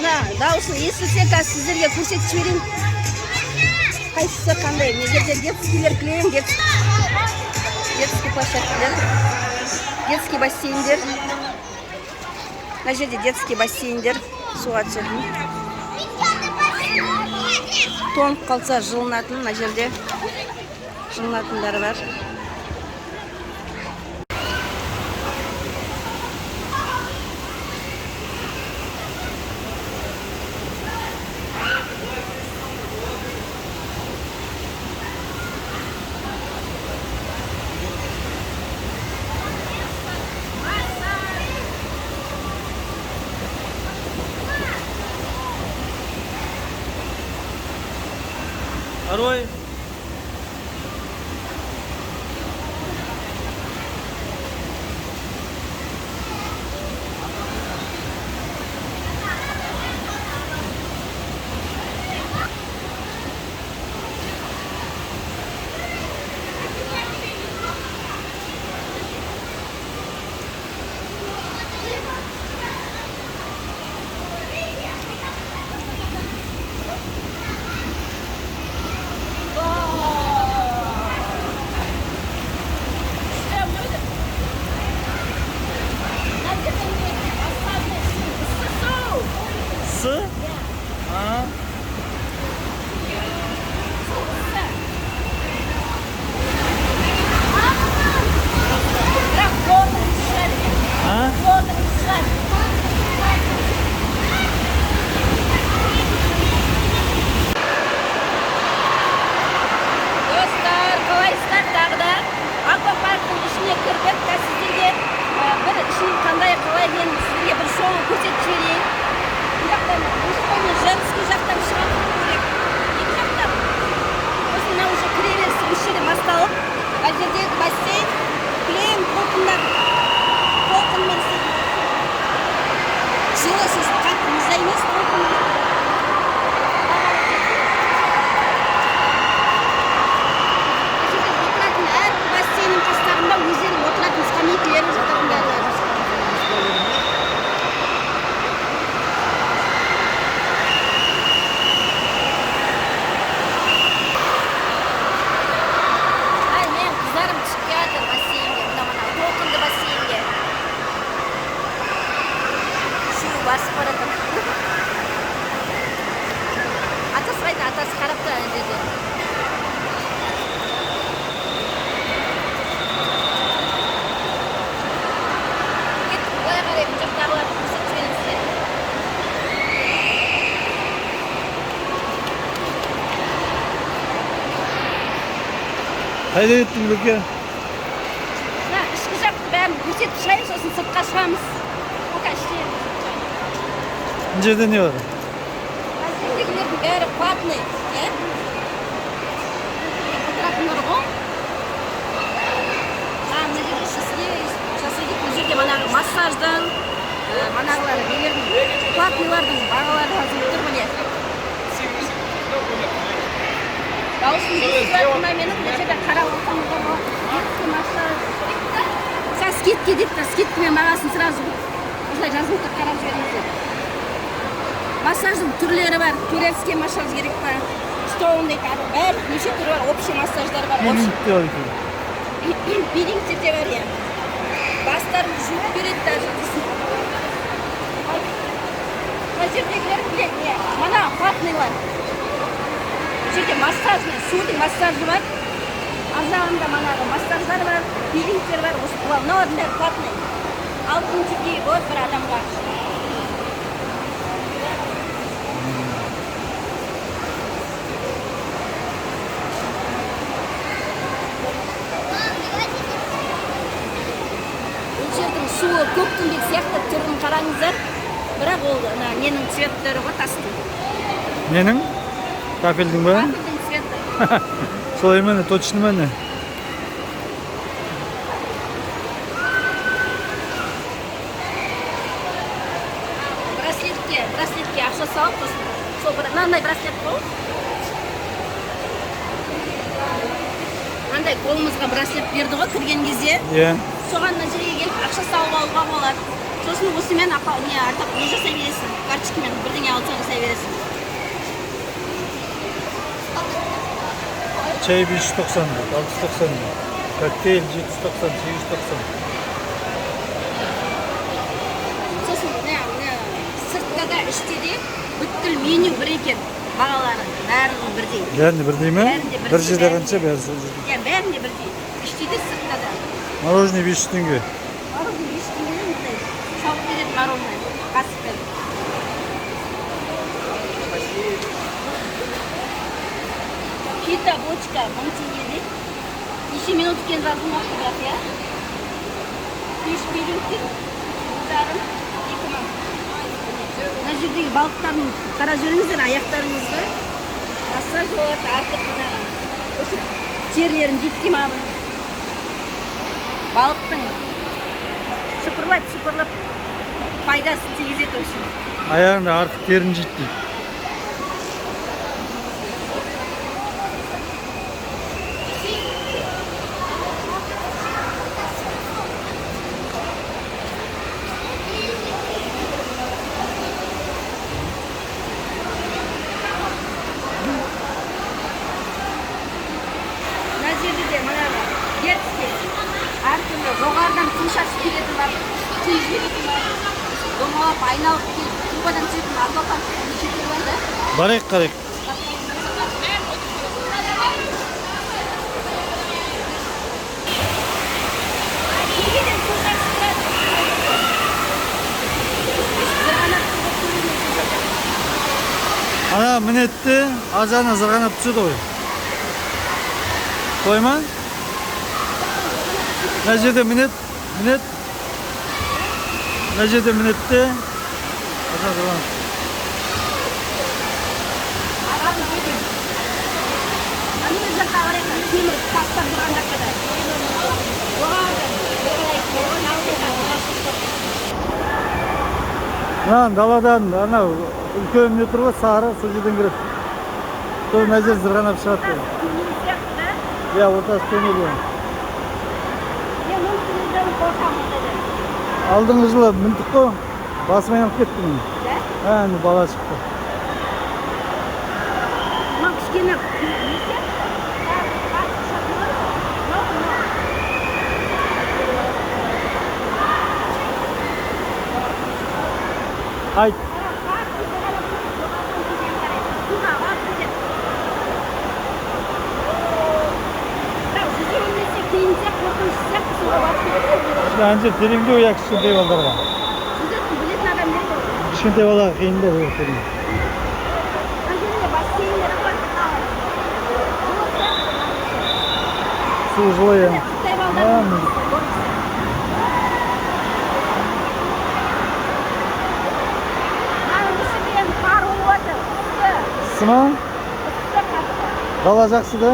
мына дауысын естілсе қазір сіздерге көрсетіп жіберейін. Қайсысы қандай? Мына жерде детскийлер кілең, детский площадкалар, детский бассейндер. Мына жерде детский бассейндер, суға түсетін. Тоңып қалса жылынатын, мына жерде жылынатындары бар. Арой. Sı? Ha? Dostlar, қалайсыздар тағы да аквапарктың ішіне кірдік. Сіздерге бір ішінің қандай қалай екенін сіздерге бір шоу көрсетіп жіберейін. Женский жақтан шығатын керек. Екі жақтан. Осы мына уже кіреберісі осы жерде басталып, ал жердегі бассейн кілең толқынмен жылы сосын қатты мұзда емес толқынмен. Отыратын әр бассейннің қастарында өздерінің отыратын скамейкалары жататындары бар. Басып баратыр. Атасы қайда? Атасы қарап тұр ана жерде. Кеттік, былай қарай бұл жақтағыларды көрсетіп жіберейін сізге. Қайда кеттің Луке? Мына ішкі жақтың бәрін көрсетіп шығайын, сосын сыртқа шығамыз. Пока іштейміз. Мына жерде не бар? Жердегілердің бәрі платный. Отыратындар ғой. Мына жерде жасайды. Бұл жерде манағы массаждың, манағылары нелердің, платныйлардың бағалары жазылып тұр міне. Дауысын естіп менің бұл жерде қарап отырмын ғой. Детский массаж. Сәл скидка дейді, скидкамен бағасын сразу осылай жазылып тұр, қарап жіберіңіздер. Массаждың түрлері бар. Турецкий массаж керек па? Стоунный тағы бәрі неше түрі бар. Общий массаждар бар. Пилингте бар екен. Пилингте де бар, иә. Бастарын жуып береді даже. Мына жердегілер біледі, иә. Мана платныйлар. Бұл жерде массажный, судың массажы бар. Ар жағында манағы массаждар бар, пилингтер бар. Мыналардың бәрі платный. 6000 теңге болады бір адамға. Суы көктүмбек сияқты түрін қараңыздар. Бірақ ол ненің цветтері ғой, тастың. Ненің? Кафельдің ба? Кафельдің цветі. Солай мені, точно мені. Браслетке ақша салып, сол бір мынандай браслет қой. Мынандай қолымызға браслет берді ғой кірген кезде. Иә. Соған мына жерге келіп ақша салып алуға болады. Сосын осымен не артық не жасай бересің. Карточкамен бірдеңе алсаң жасай бересің. Çay 590 lira, 690 lira. Kokteyl 790, 890. Сосын сыртта да іште де бүткіл меню бір екен. Бағалары бәрінің бірдей. Bәрінде бірдей ме? Бәрінде бірдей, Bir жерде бәрінде. қанша, бәрі сол жерде. Иә, бәрінде бірдей. Іште де сыртта да. Мороженое 500 теңге. Мороженое 5 теңгеден мындай сауып береді мороженое қасықпен. Пита бочка 1000 теңгеде. Неше минут екен жазылмапты бірақ, иә? 5 минуттен 1,5 2 мың. Мына жердегі балықтарын қарап жүріңіздер, аяқтарыңызға массаж болады, артық мынаған. Осы терлерін жеткей ма? Балықтың шыпырлап пайдасын тигізеді үшін. Ayağında artık yerin ciddi. Мына жерде де манағы детский әртүрлі жоғарыдан күн шашып келетін бар, күн жіберетін бар, домалап айналып келіп трубадан түсетін адвокат неше түрлі бар да. Barek karek. Неден су шашып тұрады? Зырғанап тұрып көрінеді. Ana minetti, acana zırganıp düşürdü oy. Koyma. Necede minet. Necede minetti. Acana zırganıp. Ағады дедім. Ана жаққа қарай темір тастап тұрған жаққа да. Жоғарыдан оған алдыға Lan daladan ana ülke ne turba sarı su жерден кіреді. Сол мына жер зырғанап шығады. сияқты да. Ya ортасы төмелі. Мен мүмкін өздерін қорқамын деді. Алдыңғы жылы міндік қой. Басым айналып кеттім. Да? Әні бала шықты. Мына кішкене несі? Ayt. Anca terimde uyak kişkentay балдарға. Білетін адамдар бар. Кішкентай балаға қиын да ол терим. Ана жерде бассейндер бар. Су жылы ya. Қытай балдар. Мынаның ішінде қар болып жатыр. Сыма? Ыссы қатты. Дала жақсы да.